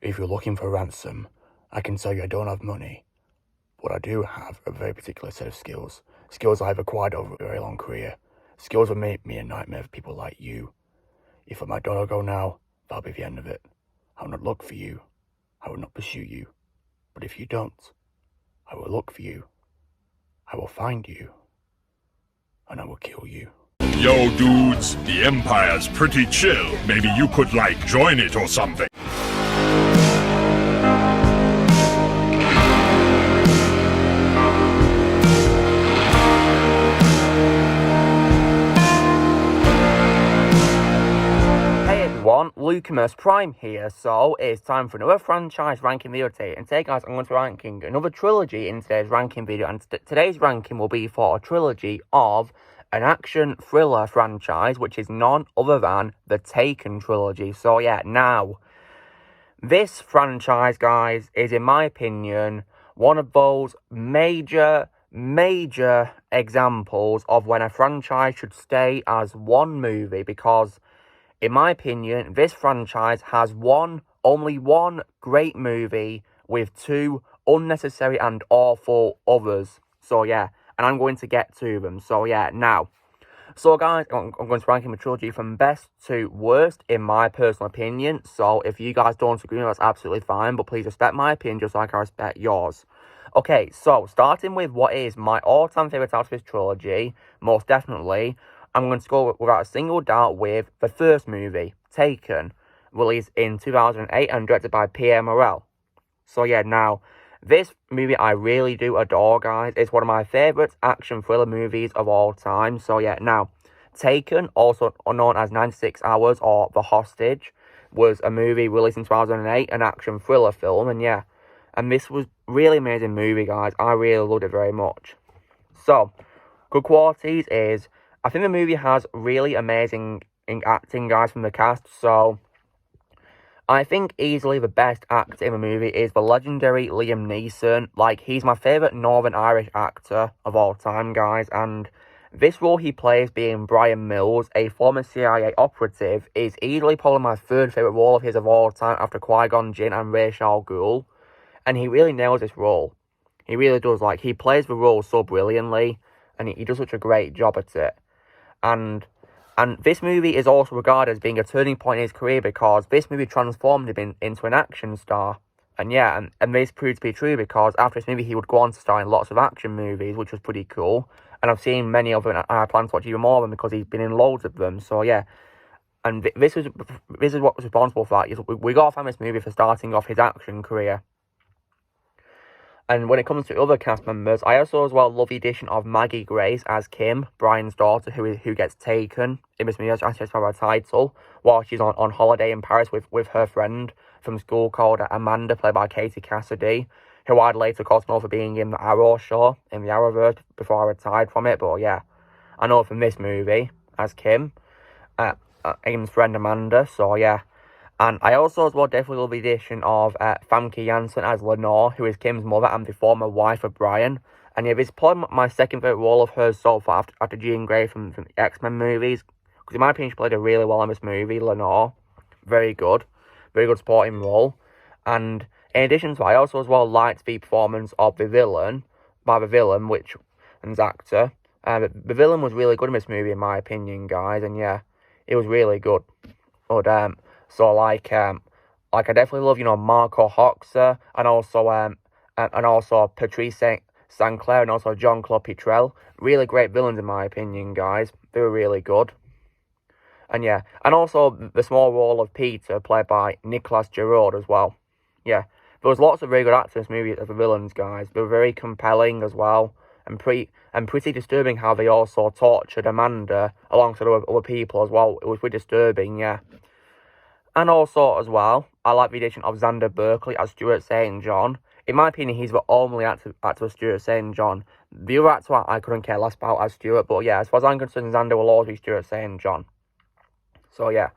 if you're looking for a ransom, I can tell you I don't have money, but I do have a very particular set of skills. Skills I've acquired over a very long career. Skills that make me a nightmare for people like you. If let my daughter go now, that'll be the end of it. I will not look for you. I will not pursue you. But if you don't, I will look for you. I will find you. And I will kill you. Yo, dudes, the Empire's pretty chill. Maybe you could, join it or something. Lucamus Prime here, so it's time for another franchise ranking video today, and today guys I'm going to be ranking another trilogy in today's ranking video, and today's ranking will be for a trilogy of an action thriller franchise, which is none other than the Taken trilogy. So yeah, now, this franchise guys is in my opinion one of those major examples of when a franchise should stay as one movie, because in my opinion, this franchise has only one great movie with two unnecessary and awful others. So yeah, and I'm going to get to them. So yeah, now. So guys, I'm going to rank the trilogy from best to worst in my personal opinion. So if you guys don't agree, that's absolutely fine. But please respect my opinion just like I respect yours. Okay, so starting with what is my all-time favourite out of this trilogy, most definitely, I'm going to go without a single doubt with the first movie, Taken, released in 2008 and directed by Pierre Morel. So yeah, now, this movie I really do adore, guys. It's one of my favourite action thriller movies of all time. So yeah, now, Taken, also known as 96 Hours or The Hostage, was a movie released in 2008, an action thriller film, and yeah, and this was really amazing movie, guys. I really loved it very much. So, good qualities is, I think the movie has really amazing acting, guys, from the cast. So, I think easily the best actor in the movie is the legendary Liam Neeson. He's my favourite Northern Irish actor of all time, guys. And this role he plays, being Brian Mills, a former CIA operative, is easily probably my third favourite role of his of all time after Qui-Gon Jinn and Ra's al Ghul. And he really nails this role. He really does. He plays the role so brilliantly, and he does such a great job at it. And this movie is also regarded as being a turning point in his career, because this movie transformed him into an action star. And yeah, and this proved to be true, because after this movie he would go on to star in lots of action movies, which was pretty cool. And I've seen many of them, and I plan to watch even more of them because he's been in loads of them. So yeah, and this is what was responsible for that. We got to thank this movie for starting off his action career. And when it comes to other cast members, I also as well love the addition of Maggie Grace as Kim, Brian's daughter, who gets taken in this movie, as by her title, while she's on holiday in Paris with her friend from school called Amanda, played by Katie Cassidy, who I'd later got to know for being in the Arrow show, in the Arrowverse, before I retired from it. But yeah, I know from this movie as Kim, Aim's friend Amanda, so yeah. And I also as well definitely love the addition of Famke Janssen as Lenore, who is Kim's mother and the former wife of Brian. And yeah, this is probably my second favourite role of hers so far after Jean Grey from the X-Men movies. Because in my opinion, she played it really well in this movie, Lenore. Very good supporting role. And in addition to that, I also as well liked the performance of the villain, which is actor. The villain was really good in this movie in my opinion, guys. And yeah, it was really good. But so I definitely love, Marco Hoxer, and also Patrice St. Clair, and also Jean-Claude Pitrel. Really great villains in my opinion, guys. They were really good. And yeah, and also the small role of Peter, played by Nicolas Giraud as well. Yeah, there was lots of very good actors in this movie as the villains, guys. They were very compelling as well, and pretty disturbing how they also tortured Amanda alongside other people as well. It was pretty disturbing, yeah. And also, as well, I like the addition of Xander Berkeley as Stuart St. John. In my opinion, he's the only actor as Stuart St. John. The other actor I couldn't care less about as Stuart, but yeah, as far as I'm concerned, Xander will always be Stuart St. John. So yeah.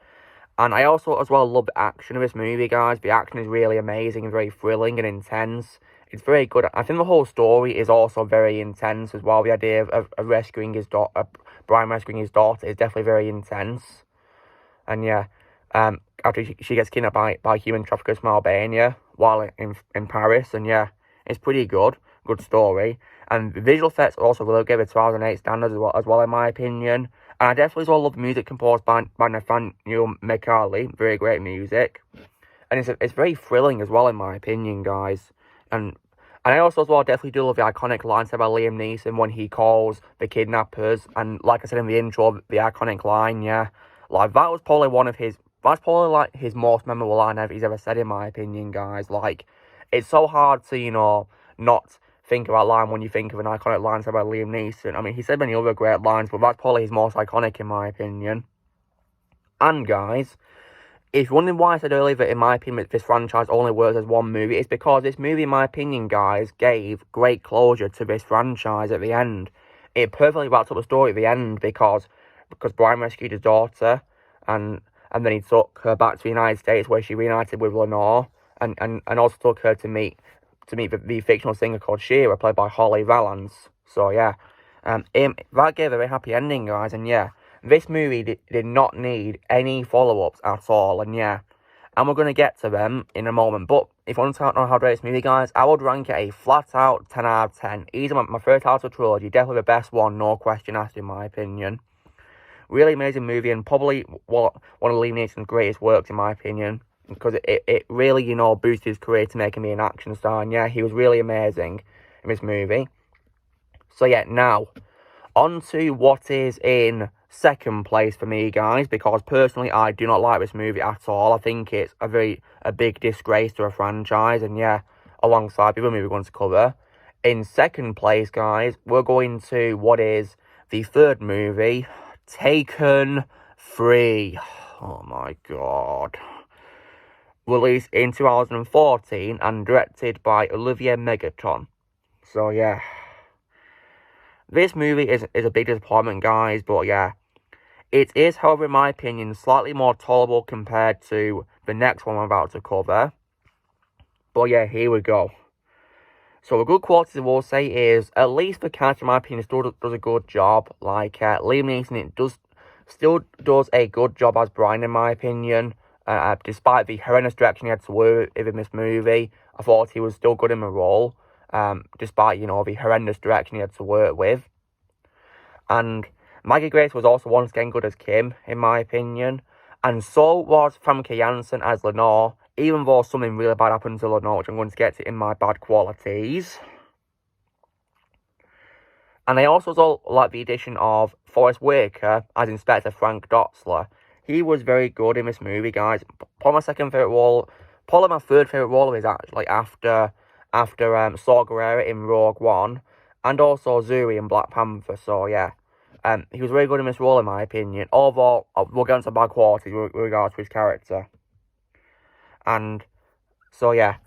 And I also, as well, love the action of this movie, guys. The action is really amazing and very thrilling and intense. It's very good. I think the whole story is also very intense as well. The idea of rescuing his daughter, Brian rescuing his daughter, is definitely very intense. And yeah. after she gets kidnapped by human traffickers from Albania while in Paris, and yeah, it's pretty good story. And the visual effects also really good with 2008 standards as well in my opinion. And I definitely as well love the music composed by Nathaniel McCarley, very great music. And it's very thrilling as well in my opinion, guys. And I also as well definitely do love the iconic line said by Liam Neeson when he calls the kidnappers. And like I said in the intro, the iconic line, yeah. Like, that's probably like his most memorable line he's ever said in my opinion, guys. Like, it's so hard to, not think of that line when you think of an iconic line said by Liam Neeson. I mean, he said many other great lines, but that's probably his most iconic in my opinion. And guys, if you're wondering why I said earlier that in my opinion this franchise only works as one movie, it's because this movie in my opinion, guys, gave great closure to this franchise at the end. It perfectly wrapped up the story at the end because Brian rescued his daughter and then he took her back to the United States where she reunited with Lenore and also took her to meet the fictional singer called Shira, played by Holly Valance. So yeah, that gave a very happy ending, guys, and yeah, this movie did not need any follow-ups at all, and yeah, and we're going to get to them in a moment, but if you want to know how to rate this movie, guys, I would rank it a flat-out 10 out of 10. Easily my favourite out of Trilogy, definitely the best one, no question asked in my opinion. Really amazing movie, and probably one of Liam Neeson's greatest works in my opinion, because it really, boosted his career to making me an action star, and yeah, he was really amazing in this movie. So yeah, now, on to what is in second place for me, guys, because personally, I do not like this movie at all. I think it's a big disgrace to a franchise, and yeah, alongside the other movie we're going to cover. In second place, guys, we're going to what is the third movie, Taken 3. Oh my god. Released in 2014 and directed by Olivier Megaton. So yeah, this movie is a big disappointment, guys, but yeah, it is, however, in my opinion, slightly more tolerable compared to the next one I'm about to cover. But yeah, here we go. So the good qualities I will say is, at least the character, in my opinion, still does a good job. Like, Liam Neeson, still does a good job as Brian, in my opinion. Despite the horrendous direction he had to work with in this movie, I thought he was still good in the role. Despite, the horrendous direction he had to work with. And Maggie Grace was also once again good as Kim, in my opinion. And so was Famke Janssen as Lenore, even though something really bad happened to Lenore, which I'm going to get to in my bad qualities. And I also like the addition of Forrest Whitaker as Inspector Frank Dotzler. He was very good in this movie, guys. Probably my second favourite role, probably my third favourite role of his, actually, after Saw Gerrera in Rogue One, and also Zuri in Black Panther, so yeah. He was very good in this role, in my opinion, although we'll get into bad qualities with regards to his character. And, so yeah.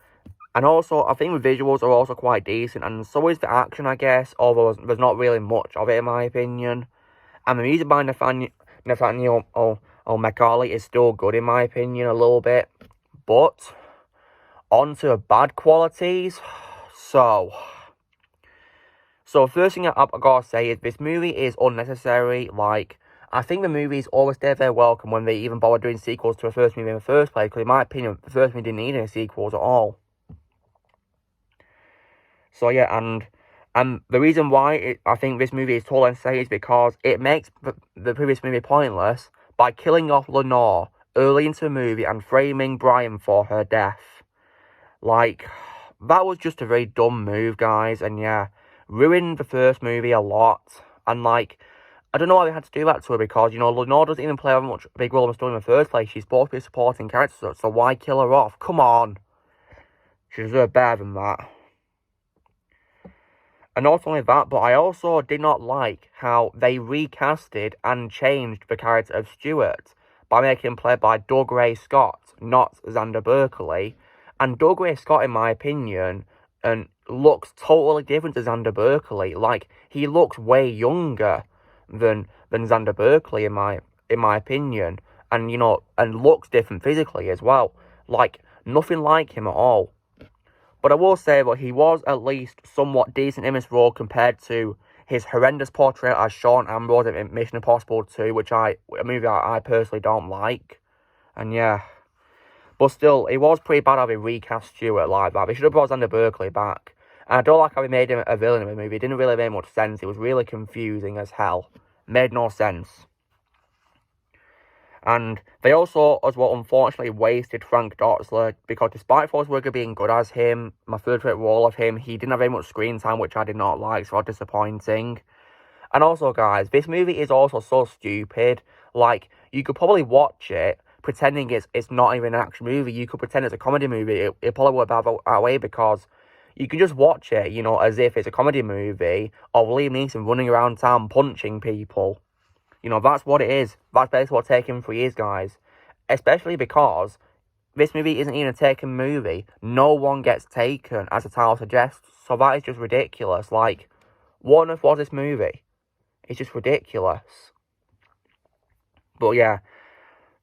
And also, I think the visuals are also quite decent, and so is the action, I guess, although there's not really much of it, in my opinion. And the music by Nathaniel McCarley is still good, in my opinion, a little bit. But on to the bad qualities. So first thing I gotta say is this movie is unnecessary. Like, I think the movies always stay very welcome when they even bother doing sequels to a first movie in the first place, because in my opinion, the first movie didn't need any sequels at all. So yeah, and the reason why I think this movie is totally unnecessary is because it makes the previous movie pointless by killing off Lenore early into the movie and framing Brian for her death. Like, that was just a very dumb move, guys, and yeah, ruined the first movie a lot. And like, I don't know why they had to do that to her, because, Lenore doesn't even play a much big role in the story in the first place. She's supposed to be a supporting character, so why kill her off? Come on. She deserved better than that. And not only that, but I also did not like how they recasted and changed the character of Stuart by making him played by Doug Ray Scott, not Xander Berkeley. And Doug Ray Scott, in my opinion, looks totally different to Xander Berkeley. Like, he looks way younger than Xander Berkeley, in my opinion. And, and looks different physically as well. Like, nothing like him at all. But I will say that he was at least somewhat decent in this role compared to his horrendous portrayal as Sean Ambrose in Mission Impossible 2, a movie I personally don't like. And yeah, But still, it was pretty bad how they recast Stuart like that. They should have brought Xander Berkeley back. And I don't like how they made him a villain in the movie. It didn't really make much sense. It was really confusing as hell. Made no sense. And they also, as well, unfortunately wasted Frank Dotzler, because despite Forrest Whitaker being good as him, my favourite role of him, he didn't have very much screen time, which I did not like, so disappointing. And also, guys, this movie is also so stupid. Like, you could probably watch it pretending it's not even an action movie. You could pretend it's a comedy movie. It probably would have that way, because you can just watch it, you know, as if it's a comedy movie of Liam Neeson running around town punching people. You know, that's what it is. That's basically what Taken 3 is, guys. Especially because this movie isn't even a Taken movie. No one gets taken, as the title suggests. So that is just ridiculous. Like, what on earth was this movie? It's just ridiculous. But yeah.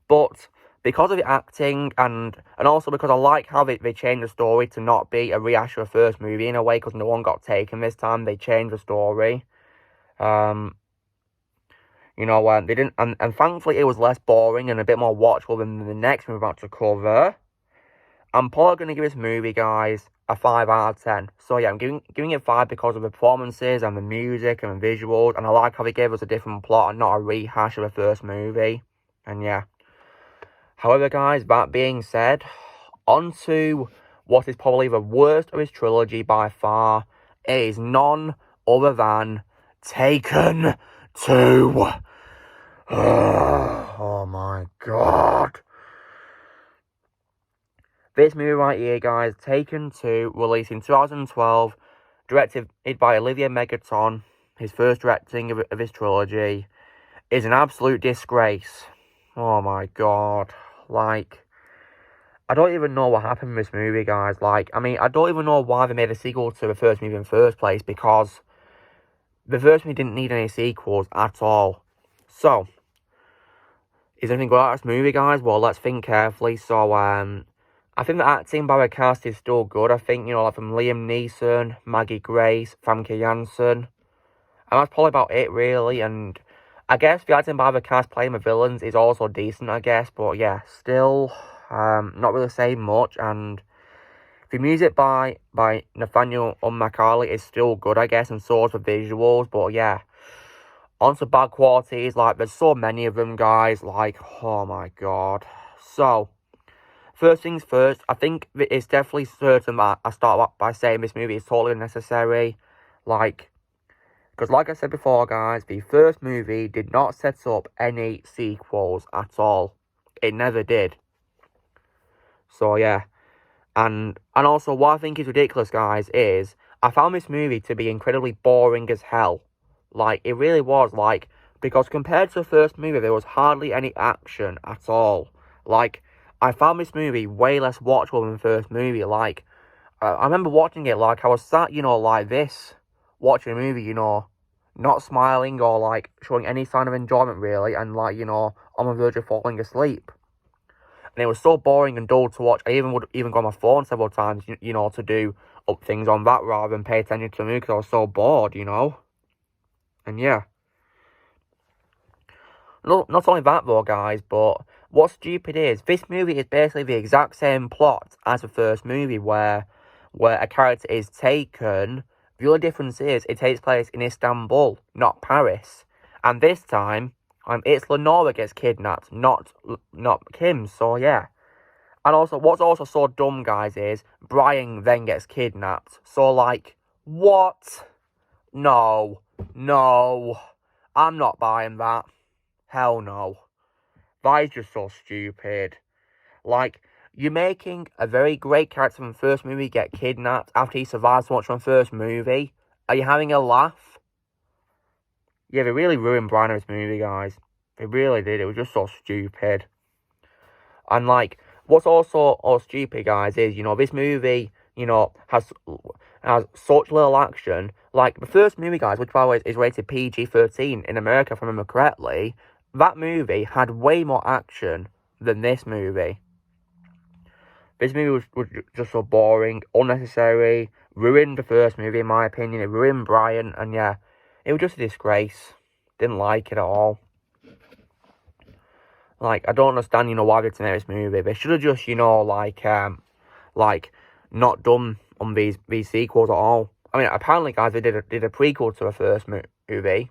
But because of the acting, and also because I like how they changed the story to not be a rehash of the first movie in a way, because no one got taken this time. They changed the story. You know, they didn't, and thankfully it was less boring and a bit more watchable than the next movie we're about to cover. I'm probably going to give this movie, guys, a 5 out of 10. So yeah, I'm giving it 5 because of the performances and the music and the visuals, and I like how they gave us a different plot and not a rehash of the first movie. And yeah. However, guys, that being said, on to what is probably the worst of his trilogy by far. It is none other than Taken 2. Oh my god. This movie right here, guys, Taken 2, released in 2012, directed by Olivier Megaton, his first directing of his trilogy, is an absolute disgrace. Oh my god. Like, I don't even know what happened in this movie, guys. Like, I mean, I don't even know why they made a sequel to the first movie in the first place, because the first movie didn't need any sequels at all. So, is anything good about this movie, guys? Well, let's think carefully. So, I think the acting by the cast is still good. I think, you know, like from Liam Neeson, Maggie Grace, Famke Janssen. And that's probably about it, really. And I guess the acting by the cast playing the villains is also decent, I guess. But yeah, still not really saying much. And the music by Nathaniel Macaulay is still good, I guess. And so is the visuals. But yeah, on to bad qualities. Like, there's so many of them, guys. Like, oh my god. So, first things first, I think it's definitely certain that I start by saying this movie is totally unnecessary. Like, because like I said before, guys, the first movie did not set up any sequels at all. It never did. So, yeah. And also, what I think is ridiculous, guys, is I found this movie to be incredibly boring as hell. Like, it really was, like, because compared to the first movie, there was hardly any action at all. Like, I found this movie way less watchable than the first movie. Like, I remember watching it, like, I was sat, you know, like this, watching a movie, you know, not smiling or, like, showing any sign of enjoyment, really, and, like, you know, on the verge of falling asleep. And it was so boring and dull to watch. I would go on my phone several times, you know, to do up things on that rather than pay attention to the movie, because I was so bored, you know. And yeah. Not only that, though, guys, but what's stupid is, this movie is basically the exact same plot as the first movie, where a character is taken. The only difference is it takes place in Istanbul, not Paris. And this time, it's Lenora gets kidnapped, not Kim. So yeah. And also, what's also so dumb, guys, is Brian then gets kidnapped. So, like, what? No, I'm not buying that. Hell no. That is just so stupid. Like, you're making a very great character from the first movie get kidnapped after he survived so much from the first movie. Are you having a laugh? Yeah, they really ruined Brian in this movie, guys. They really did. It was just so stupid. And, like, what's also stupid, guys, is, you know, this movie, you know, has such little action. Like, the first movie, guys, which, by the way, is rated PG-13 in America, if I remember correctly, that movie had way more action than this movie. This movie was just so boring, unnecessary, ruined the first movie, in my opinion. It ruined Brian, and yeah, it was just a disgrace. Didn't like it at all. Like, I don't understand, you know, why they had to make this movie. They should have just, you know, like, not done on these sequels at all. I mean, apparently, guys, they did a prequel to the first movie,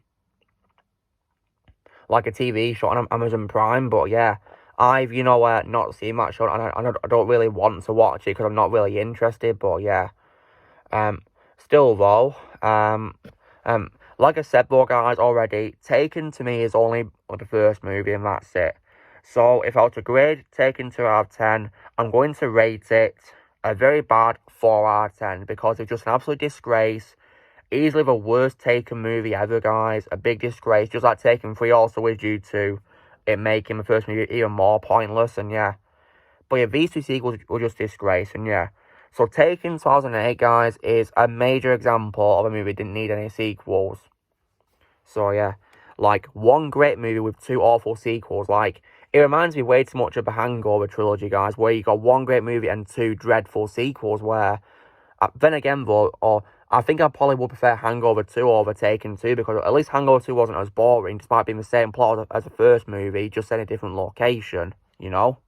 like a TV show on Amazon Prime. But yeah, I've, you know, not seen that show, and I don't really want to watch it because I'm not really interested. But yeah, still though, like I said, though, guys, already, Taken to me is only the first movie, and that's it. So if I were to grade Taken 2 out of 10, I'm going to rate it a very bad 4 out of 10 because it's just an absolute disgrace. Easily the worst Taken movie ever, guys. A big disgrace. Just like Taken 3 also is due to it making the first movie even more pointless, and yeah. But yeah, these two sequels were just disgrace, and yeah. So Taken 2008, guys, is a major example of a movie that didn't need any sequels. So yeah, like, one great movie with two awful sequels. Like, it reminds me way too much of the Hangover trilogy, guys, where you got one great movie and two dreadful sequels, where, then again, though, I think I probably would prefer Hangover 2 over Taken 2, because at least Hangover 2 wasn't as boring, despite being the same plot as the first movie, just in a different location, you know?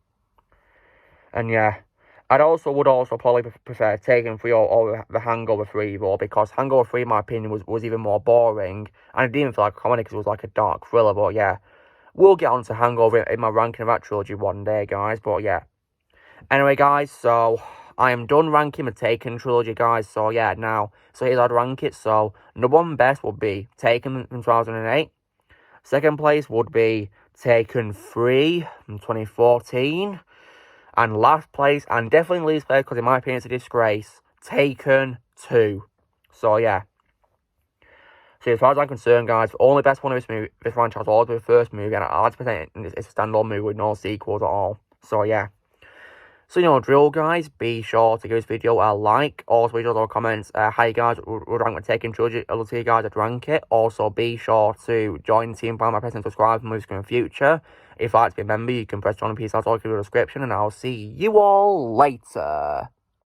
And yeah, would also probably prefer Taken 3 or the Hangover 3, though, because Hangover 3, in my opinion, was even more boring, and it didn't even feel like a comedy because it was like a dark thriller. But yeah, we'll get on to Hangover in my ranking of that trilogy one day, guys. But yeah, anyway, guys, so I am done ranking the Taken trilogy, guys. So yeah, so here's how I'd rank it. So number one best would be Taken from 2008. Second place would be Taken 3 from 2014. And last place, and definitely least place, because in my opinion it's a disgrace, Taken 2. So yeah. So as far as I'm concerned, guys, the only best one of this franchise will always be the first movie, and I'd say it's a standalone movie with no sequels at all. So yeah. So, you know, drill, guys, be sure to give this video a like. Also, leave your comments how you guys would rank the Taken trilogy. I'll see you guys would rank it. Also, be sure to join the team by pressing subscribe for movies in the future. If you'd like to be a member, you can press join and peace out all in the description, and I'll see you all later.